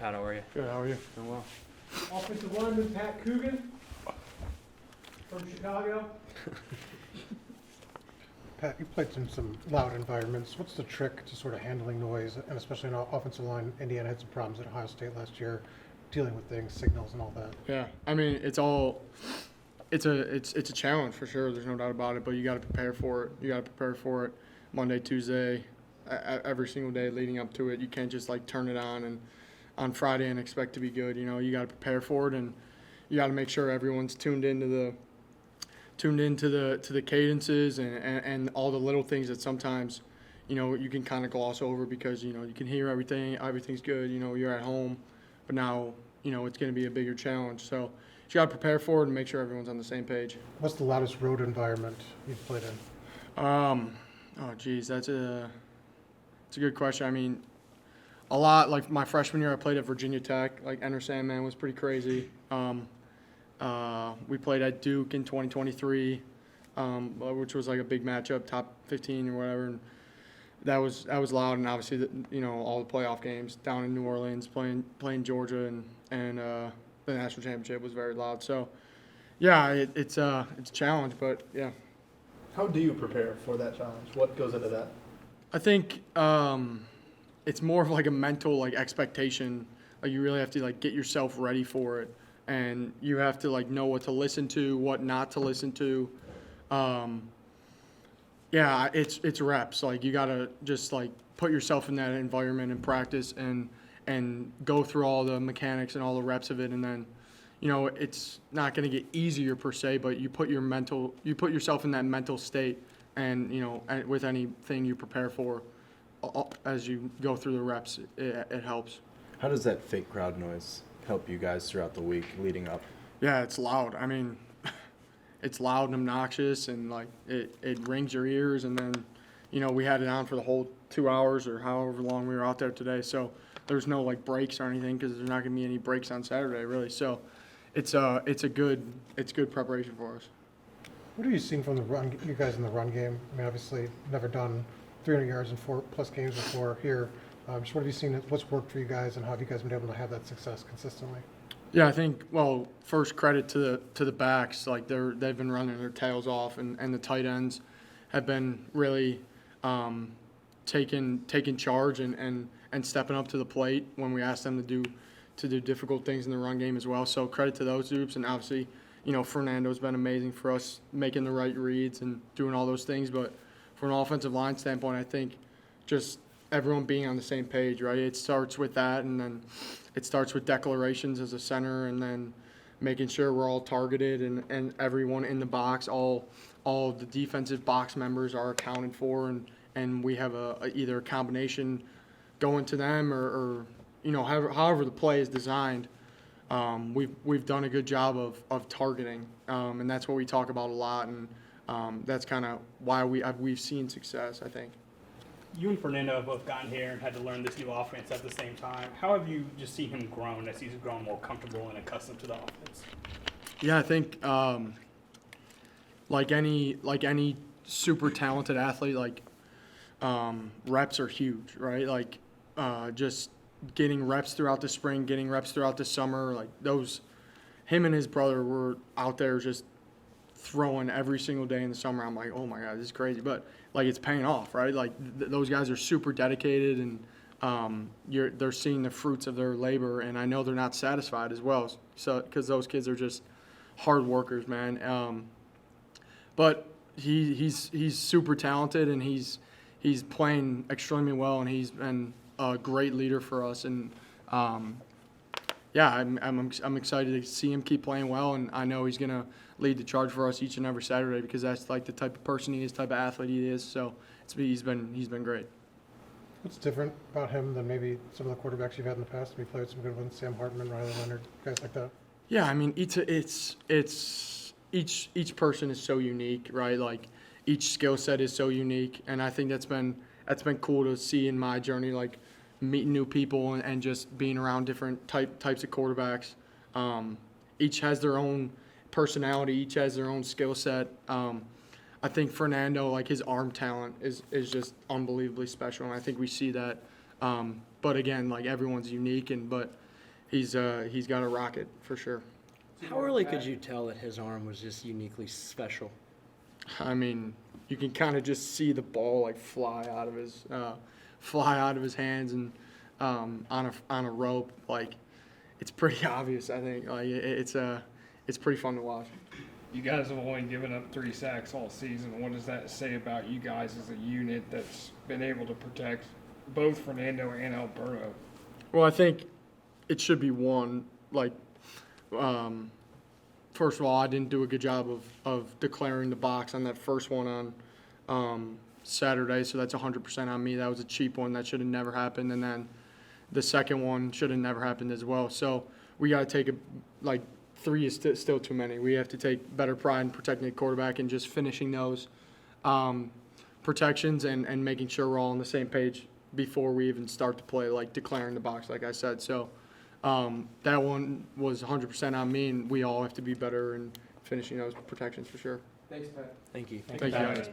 Pat, how are you? Good, how are you? Doing well. Offensive lineman Pat Coogan from Chicago. Pat, you played in some loud environments. What's the trick to sort of handling noise, and especially in offensive line? Indiana had some problems at Ohio State last year, dealing with things, signals, and all that. Yeah, I mean, it's a challenge for sure. There's no doubt about it. But you got to prepare for it. You got to prepare for it Monday, Tuesday, every single day leading up to it. You can't just like turn it on Friday and expect to be good. You know, you got to prepare for it, and you got to make sure everyone's tuned into the cadences and all the little things that sometimes, you know, you can kind of gloss over because, you know, you can hear everything's good, you know, you're at home, but now, you know, it's going to be a bigger challenge. So you got to prepare for it and make sure everyone's on the same page. What's the loudest road environment you've played in? Oh geez, it's a good question. I mean, a lot, like my freshman year I played at Virginia Tech, like Enter Sandman was pretty crazy. We played at Duke in 2023, which was like a big matchup, top 15 or whatever. And that was loud, and obviously, you know, all the playoff games down in New Orleans, playing Georgia, and the national championship was very loud. So, yeah, it's a challenge, but yeah. How do you prepare for that challenge? What goes into that? I think it's more of like a mental like expectation. Like you really have to like get yourself ready for it, and you have to like know what to listen to, what not to listen to. Yeah, it's reps. Like you gotta just like put yourself in that environment and practice and go through all the mechanics and all the reps of it, and then, you know, it's not gonna get easier per se, but you put yourself in that mental state, and you know, with anything you prepare for, as you go through the reps, it helps. How does that fake crowd noise help you guys throughout the week leading up? Yeah, it's loud. I mean, it's loud and obnoxious, and like it rings your ears. And then, you know, we had it on for the whole 2 hours or however long we were out there today. So there's no like breaks or anything because there's not going to be any breaks on Saturday really. So it's good preparation for us. What have you seen from you guys in the run game? I mean, obviously, never done 300 yards in 4+ games before here. Just what have you seen? What's worked for you guys, and how have you guys been able to have that success consistently? Yeah, I think, well, first credit to the backs. Like they've been running their tails off, and the tight ends have been really taking charge and stepping up to the plate when we ask them to do difficult things in the run game as well. So credit to those groups, and obviously, you know, Fernando's been amazing for us making the right reads and doing all those things. But from an offensive line standpoint, I think just everyone being on the same page, right? It starts with that, and then it starts with declarations as a center, and then making sure we're all targeted and everyone in the box, all the defensive box members are accounted for, and we have either a combination going to them or you know, however the play is designed. We've done a good job of targeting, and that's what we talk about a lot, and that's kind of why we've seen success, I think. You and Fernando have both gotten here and had to learn this new offense at the same time. How have you just seen him grown as he's grown more comfortable and accustomed to the offense? Yeah, I think like any super talented athlete, like reps are huge, right? Like just getting reps throughout the spring, getting reps throughout the summer, like him and his brother were out there just throwing every single day in the summer. I'm like, oh my God, this is crazy. But like it's paying off, right? Like those guys are super dedicated, and they're seeing the fruits of their labor, and I know they're not satisfied as well. So because those kids are just hard workers, man. But he's super talented, and he's playing extremely well, and he's been a great leader for us. And yeah, I'm excited to see him keep playing well, and I know he's gonna lead the charge for us each and every Saturday because that's like the type of person he is, type of athlete he is. So he's been great. What's different about him than maybe some of the quarterbacks you've had in the past? We played with some good ones, Sam Hartman, Riley Leonard, guys like that. Yeah, I mean it's each person is so unique, right? Like each skill set is so unique, and I think that's been cool to see in my journey, like meeting new people and just being around different types of quarterbacks. Each has their own personality, each has their own skill set. I think Fernando, like his arm talent is just unbelievably special, and I think we see that. But again, like everyone's unique, but he's got a rocket for sure. How early could you tell that his arm was just uniquely special? I mean, you can kind of just see the ball like fly out of his hands and on a rope. Like, it's pretty obvious. I think like it's pretty fun to watch. You guys have only given up 3 sacks all season. What does that say about you guys as a unit that's been able to protect both Fernando and Alberto? Well, I think it should be one. Like, first of all, I didn't do a good job of declaring the box on that first one on Saturday, so that's 100% on me. That was a cheap one. That should have never happened. And then the second one should have never happened as well. So we got to take 3 is still too many. We have to take better pride in protecting the quarterback and just finishing those protections and making sure we're all on the same page before we even start to play, like declaring the box, like I said. So that one was 100% on me, and we all have to be better in finishing those protections for sure. Thanks, Pat. Thank you. Thank you, guys.